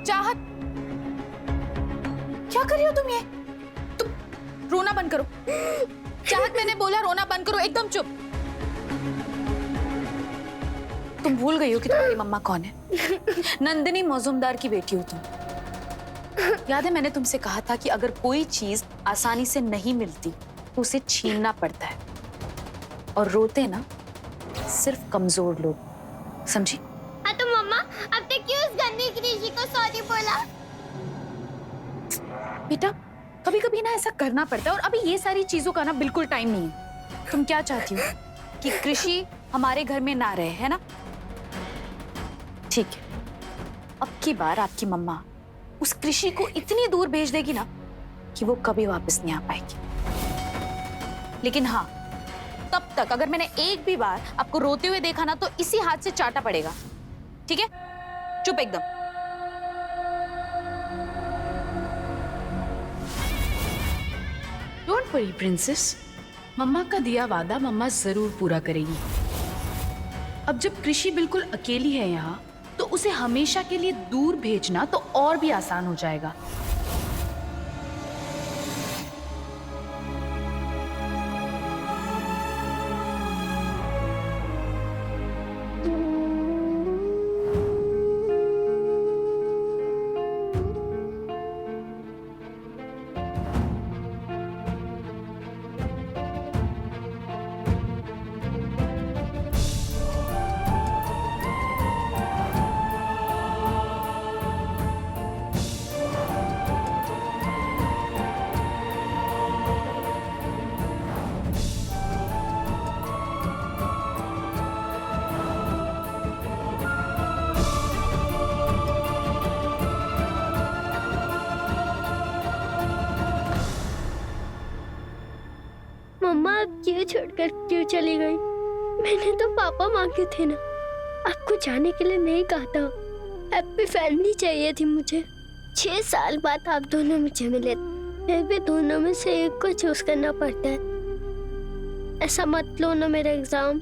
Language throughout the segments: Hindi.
चाहत, क्या कर रही हो तुम? ये तुम रोना बंद करो। चाहत, मैंने बोला रोना बंद करो, एकदम चुप। तुम भूल गई हो कि तुम्हारी मम्मा कौन है? नंदिनी मौजूमदार की बेटी हो तुम। याद है मैंने तुमसे कहा था कि अगर कोई चीज आसानी से नहीं मिलती तो उसे छीनना पड़ता है, और रोते ना सिर्फ कमजोर लोग, समझी? हाँ तो मम्मा, अब तक क्यों उस गंदी कृषि को सॉरी बोला? बेटा, कभी कभी ना ऐसा करना पड़ता है, और अभी ये सारी चीजों का ना बिल्कुल टाइम नहीं है। तुम क्या चाहती हो कि कृषि हमारे घर में ना रहे, है ना? ठीक है, अब की बार आपकी मम्मा उस कृषि को इतनी दूर भेज देगी ना कि वो कभी वापस नहीं आ पाएगी। लेकिन हाँ, तब तक अगर मैंने एक भी बार आपको रोते हुए देखा ना तो इसी हाथ से चाटा पड़ेगा, ठीक है? चुप एकदम। डोंट वरी प्रिंसेस, मम्मा का दिया वादा मम्मा जरूर पूरा करेगी। अब जब कृषि बिल्कुल अकेली है यहाँ, तो उसे हमेशा के लिए दूर भेजना तो और भी आसान हो जाएगा। मम्मा आप क्यों छोड़कर क्यों चली गई? मैंने तो पापा मांगे थे ना, आपको जाने के लिए नहीं कहा था। हैप्पी फैमिली चाहिए थी मुझे। 6 साल बाद आप दोनों मुझे मिले, फिर भी दोनों में से एक को चूज करना पड़ता है। ऐसा मत लो ना मेरा exam.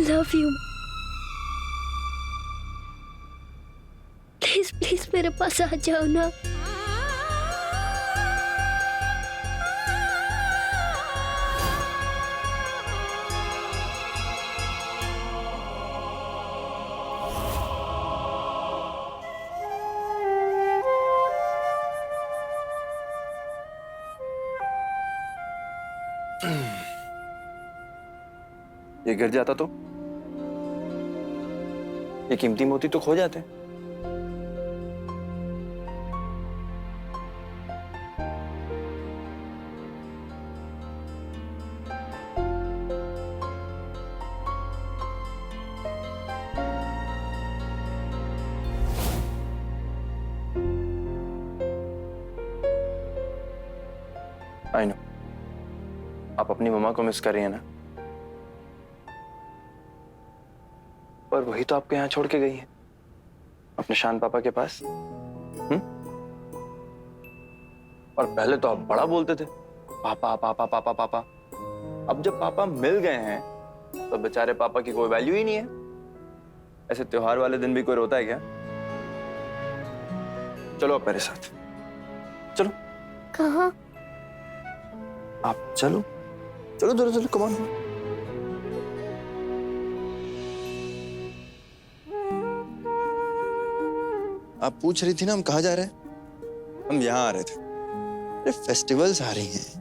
Love you. Please please मेरे पास आ जाओ ना। ये गिर जाता तो? ये कीमती मोती तो खो जाते। आई नो, आप अपनी मम्मा को मिस कर रही हैं ना, पर वही तो आपको यहाँ छोड़ के गई है, अपने शान पापा के पास। और पहले तो आप बड़ा बोलते थे, पापा पापा पापा पापा। अब जब पापा मिल गए हैं तो बेचारे पापा की कोई वैल्यू ही नहीं है। ऐसे त्योहार वाले दिन भी कोई रोता है क्या? चलो आप मेरे साथ, चलो। कहाँ? आप चलो चलो चलो चलो, कम ऑन। आप पूछ रही थी ना हम कहाँ जा रहे हैं? हम यहाँ आ रहे थे। अरे फेस्टिवल्स आ रही हैं,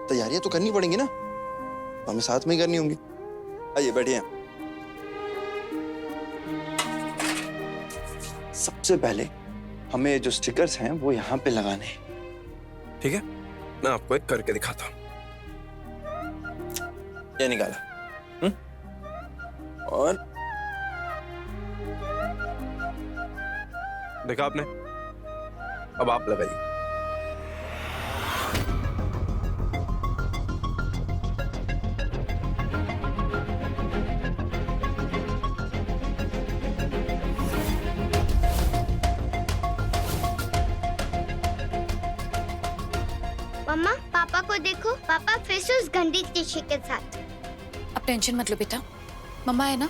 तैयारियां तो करनी पड़ेंगी ना, तो हमें साथ में ही करनी होंगी। आइए बैठिए। सबसे पहले हमें जो स्टिकर्स हैं वो यहाँ पे लगाने हैं। ठीक है, मैं आपको एक करके दिखाता हूँ। ये निकाला, और देखा आपने? अब आप लगाइए। मम्मा पापा को देखो, पापा फिर से उस गंदी कृषि के साथ। अब टेंशन मत लो बेटा, मम्मा है ना,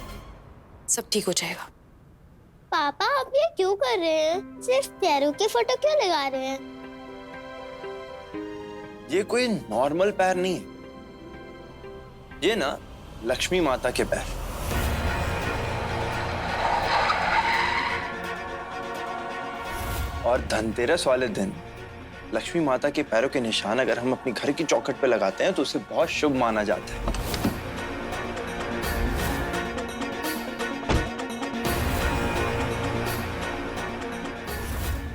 सब ठीक हो जाएगा। पापा आप ये क्यों कर रहे हैं? सिर्फ पैरों के फोटो क्यों लगा रहे हैं? ये कोई नॉर्मल पैर नहीं है, ये ना लक्ष्मी माता के पैर। और धनतेरस वाले दिन लक्ष्मी माता के पैरों के निशान अगर हम अपनी घर की चौखट पे लगाते हैं तो उसे बहुत शुभ माना जाता है।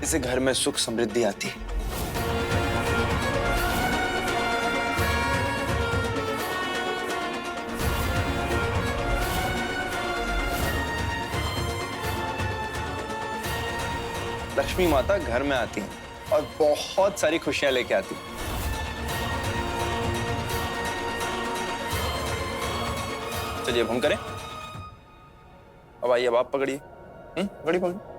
इससे घर में सुख समृद्धि आती है। लक्ष्मी माता घर में आती हैं और बहुत सारी खुशियां लेके आती हैं। चलिए अब हम करें। अब आइए, अब आप पकड़िए। पकड़िए पकड़िए।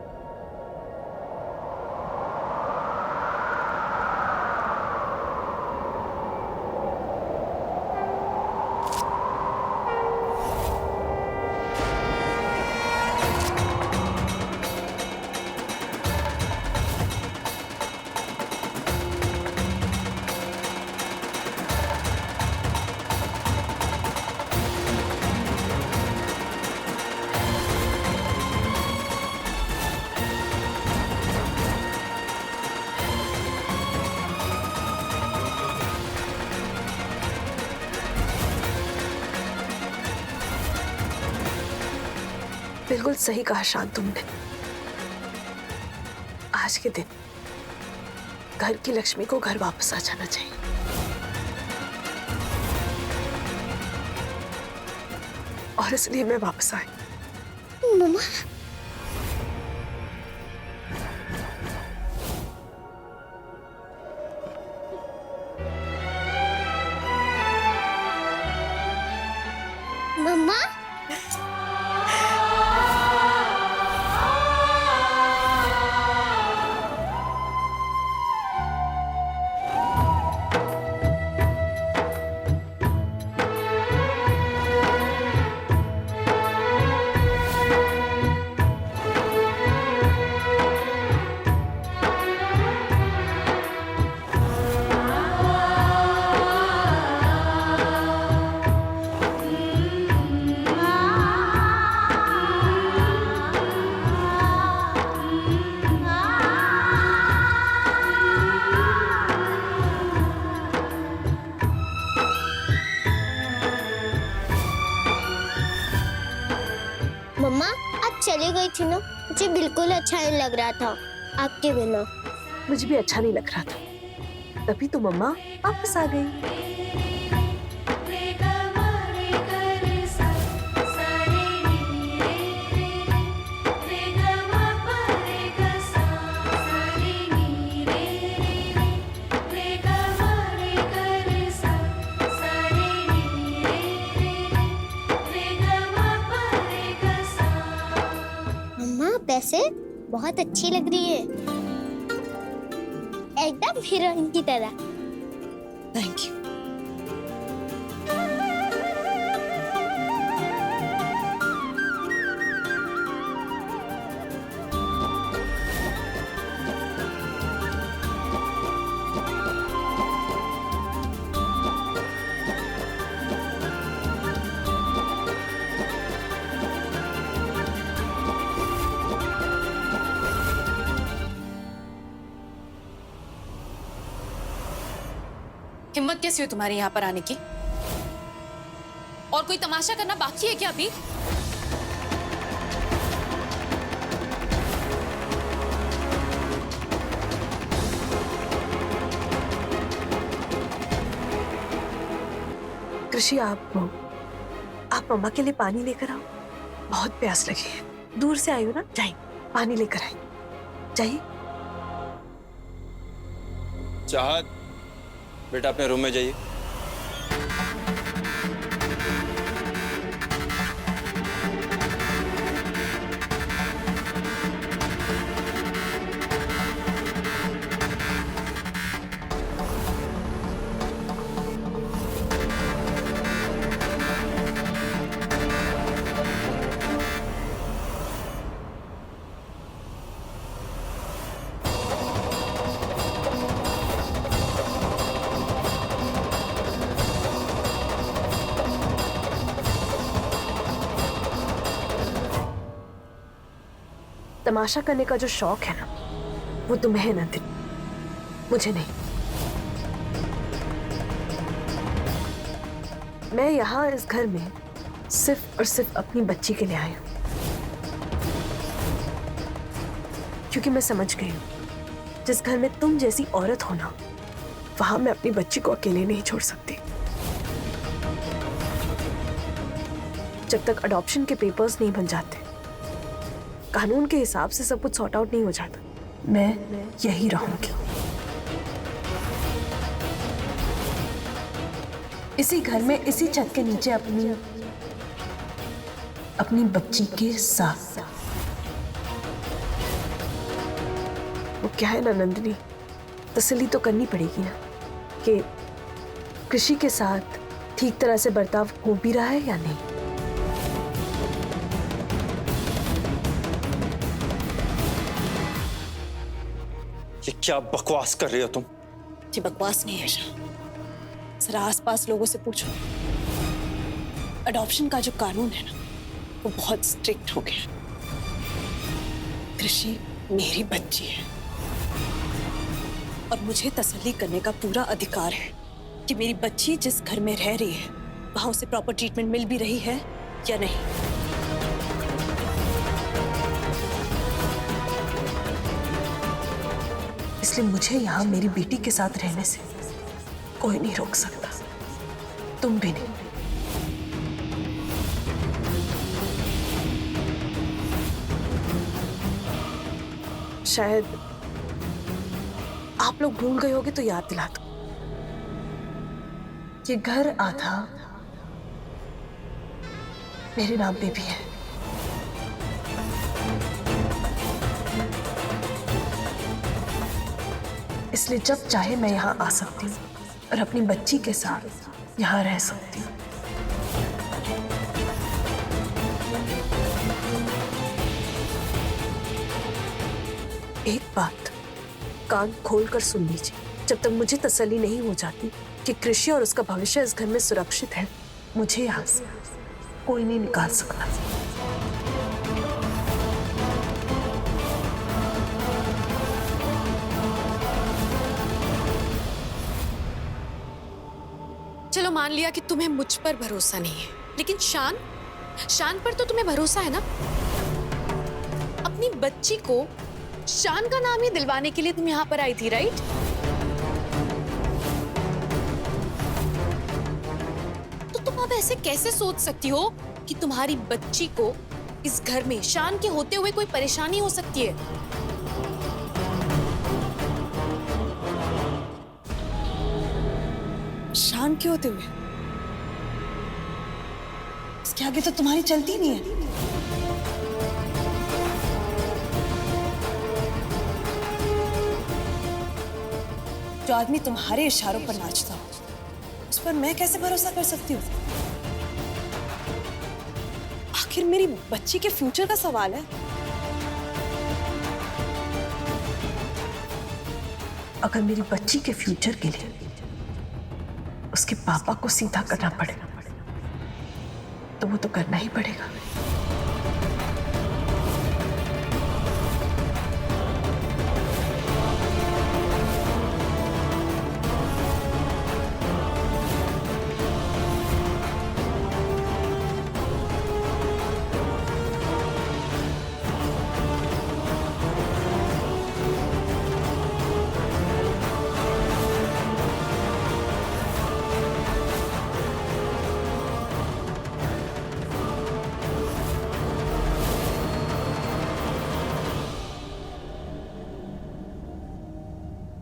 बिल्कुल सही कहा शांत तुमने। आज के दिन घर की लक्ष्मी को घर वापस आ जाना चाहिए। और इसलिए मैं वापस आई। मम्मा मम्मा मम्मा आप चली गई थी ना, मुझे बिल्कुल अच्छा नहीं लग रहा था आपके बिना। मुझे भी अच्छा नहीं लग रहा था, तभी तो मम्मा वापस आ गई। वैसे बहुत अच्छी लग रही है, एकदम हीरोइन की तरह। Thank you. हिम्मत कैसी हुई तुम्हारी यहाँ पर आने की? और कोई तमाशा करना बाकी है क्या अभी? कृषि आप मम्मा के लिए पानी लेकर आओ, बहुत प्यास लगी है। दूर से आई हो ना, जाइए पानी लेकर आई, जाइए। चाहत, बेटा अपने रूम में जाइए। तमाशा करने का जो शौक है ना, वो तुम्हें है नंदिनी, मुझे नहीं। मैं यहाँ इस घर में सिर्फ और सिर्फ अपनी बच्ची के लिए आई हूँ, क्योंकि मैं समझ गई हूँ जिस घर में तुम जैसी औरत हो ना, वहां मैं अपनी बच्ची को अकेले नहीं छोड़ सकती। जब तक अडॉप्शन के पेपर्स नहीं बन जाते, कानून के हिसाब से सब कुछ सॉर्ट आउट नहीं हो जाता, मैं यही रहूंगी, इसी घर में, इसी छत के नीचे, अपनी बच्ची के साथ। वो क्या है ना नंदिनी, तसल्ली तो करनी पड़ेगी ना कि कृषि के साथ ठीक तरह से बर्ताव हो भी रहा है या नहीं। ये क्या बकवास कर रही हो तुम? ये बकवास नहीं है शाह, जरा आसपास लोगों से पूछो। अडॉप्शन का जो कानून है ना, वो बहुत स्ट्रिक्ट हो गया। कृषि मेरी बच्ची है और मुझे तसल्ली करने का पूरा अधिकार है कि मेरी बच्ची जिस घर में रह रही है वहां उसे प्रॉपर ट्रीटमेंट मिल भी रही है या नहीं। इसलिए मुझे यहाँ मेरी बेटी के साथ रहने से कोई नहीं रोक सकता, तुम भी नहीं। शायद आप लोग भूल गए होगे तो याद दिला दो, ये घर आधा मेरे नाम पे भी है। इसलिए जब चाहे मैं यहाँ आ सकती हूँ और अपनी बच्ची के साथ यहाँ रह सकती हूँ। एक बात कान खोलकर सुन लीजिए, जब तक मुझे तसल्ली नहीं हो जाती कि कृषि और उसका भविष्य इस घर में सुरक्षित है, मुझे यहाँ से कोई नहीं निकाल सकता। चलो मान लिया कि तुम्हें मुझ पर भरोसा नहीं है, लेकिन शान पर तो तुम्हें भरोसा है ना। अपनी बच्ची को शान का नाम ही दिलवाने के लिए तुम यहाँ पर आई थी, राइट? तो तुम अब ऐसे कैसे सोच सकती हो कि तुम्हारी बच्ची को इस घर में शान के होते हुए कोई परेशानी हो सकती है? शान के होते हुए? इसके आगे तो तुम्हारी चलती नहीं है। जो आदमी तुम्हारे इशारों पर नाचता हो, उस पर मैं कैसे भरोसा कर सकती हूँ? आखिर मेरी बच्ची के फ्यूचर का सवाल है। अगर मेरी बच्ची के फ्यूचर के लिए उसके पापा को सीधा करना पड़ेगा तो वो तो करना ही पड़ेगा।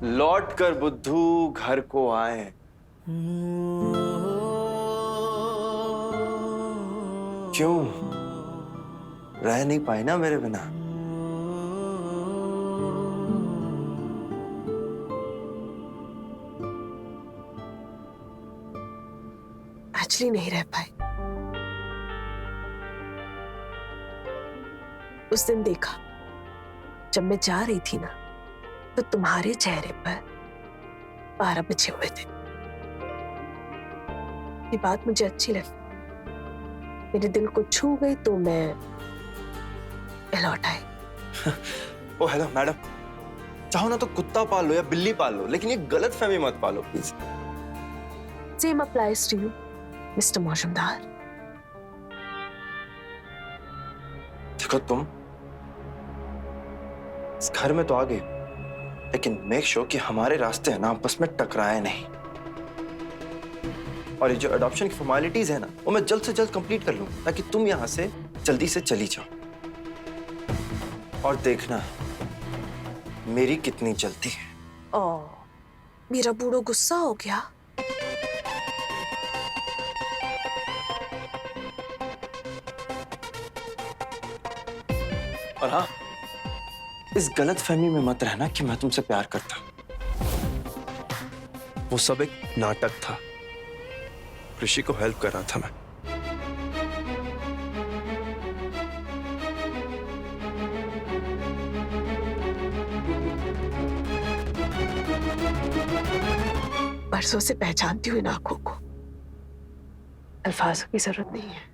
लौट कर बुद्धू घर को आए। क्यों रह नहीं पाए ना मेरे बिना? एक्चुअली नहीं रह पाए। उस दिन देखा जब मैं जा रही थी ना, तो तुम्हारे चेहरे पर 12 बजे हुए थे। ये बात मुझे अच्छी लगी, मेरे दिल को छू गई, तो मैं लौट आई। ओ हेलो मैडम, चाहो ना तो कुत्ता पाल लो या बिल्ली पाल लो, लेकिन ये गलत फहमी मत पालो please. Same applies to you mister मौजूमदार। देखो तुम इस घर में तो आ गए, लेकिन मेक श्योर कि हमारे रास्ते है ना आपस में टकराए नहीं। और ये जो अडॉप्शन की फॉर्मेलिटीज है ना, वो मैं जल्द से जल्द कंप्लीट कर लूं, ताकि तुम यहां से जल्दी से चली जाओ। और देखना मेरी कितनी जल्दी है। ओ, मेरा बूढ़ो गुस्सा हो गया। और हाँ, इस गलत फहमी में मत रहना कि मैं तुमसे प्यार करता हूं। वो सब एक नाटक था। ऋषि को हेल्प कर रहा था मैं। बरसों से पहचानती हूँ इन आंखों को, अल्फाजों की जरूरत नहीं है।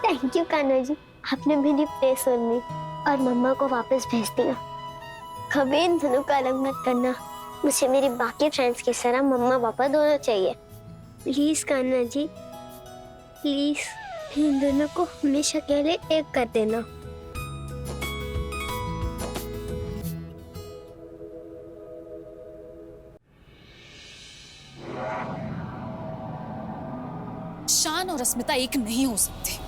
थैंक यू कान्हा जी, आपने मेरी प्रे सुन ली और मम्मा को वापस भेज दिया। कभी इन दोनों को अलग मत करना। मुझे मेरी बाकी फ्रेंड्स की तरह मम्मा पापा दोनों चाहिए। प्लीज कान्हा जी, प्लीज इन दोनों को हमेशा के लिए एक कर देना। शान और अस्मिता एक नहीं हो सकते।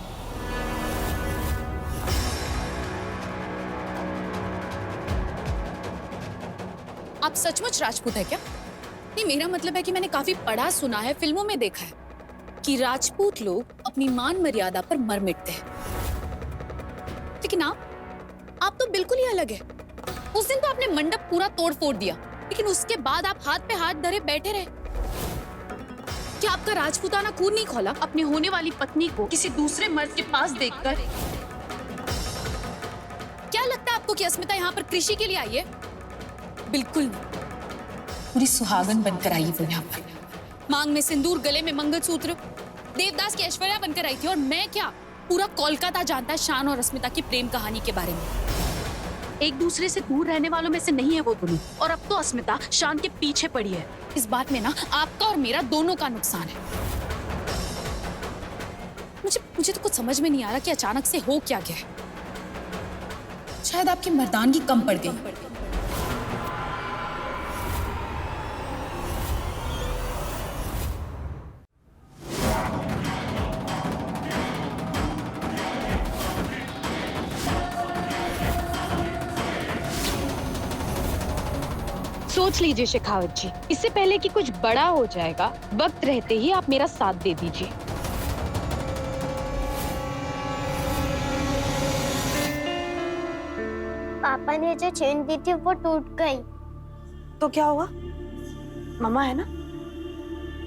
आप सचमुच राजपूत है क्या? नहीं, मेरा मतलब है कि मैंने काफी पढ़ा सुना है, फिल्मों में देखा है कि राजपूत लोग अपनी मान मर्यादा पर मर मिटते हैं। लेकिन आप तो बिल्कुल ही अलग है। उस दिन तो आपने मंडप पूरा तोड़ फोड़ दिया, लेकिन उसके बाद आप हाथ पे हाथ धरे बैठे रहे। क्या आपका राजपूताना खून नहीं खोला? अपने होने वाली पत्नी को किसी दूसरे मर्द के पास देखकर क्या लगता है आपको कि अस्मिता यहाँ पर कृषि के लिए आई है? बिल्कुल नहीं। पूरी सुहागन बनकर आई वो यहाँ पर, मांग में सिंदूर, गले में मंगलसूत्र, देवदास की ऐश्वर्या बनकर आई थी। और मैं क्या, पूरा कोलकाता जानता है शान और अस्मिता की प्रेम कहानी के बारे में। एक दूसरे से दूर रहने वालों में से नहीं है वो दोनों, और अब तो अस्मिता शान के पीछे पड़ी है। इस बात में ना आपका और मेरा दोनों का नुकसान है। मुझे तो कुछ समझ में नहीं आ रहा कि अचानक से हो क्या गया है। शायद आपकी मर्दानगी कम पड़ गई। सोच लीजिए शेखावत जी, इससे पहले कि कुछ बड़ा हो जाएगा, वक्त रहते ही आप मेरा साथ दे दीजिए। पापा ने जो चेन दी थी वो टूट गई। तो क्या हुआ? मम्मा है ना,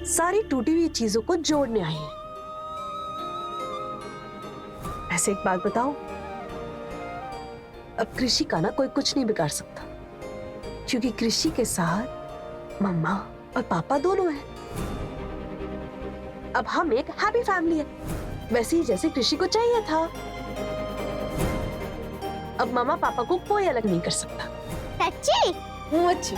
सारी टूटी हुई चीजों को जोड़ने आई है। ऐसे एक बात बताओ, अब कृषि का ना कोई कुछ नहीं बिगाड़ सकता, क्योंकि कृषि के साथ मम्मा और पापा दोनों हैं। अब हम एक हैप्पी फैमिली है, वैसे ही जैसे कृषि को चाहिए था। अब मम्मा पापा को कोई अलग नहीं कर सकता। सच्ची? अच्छी।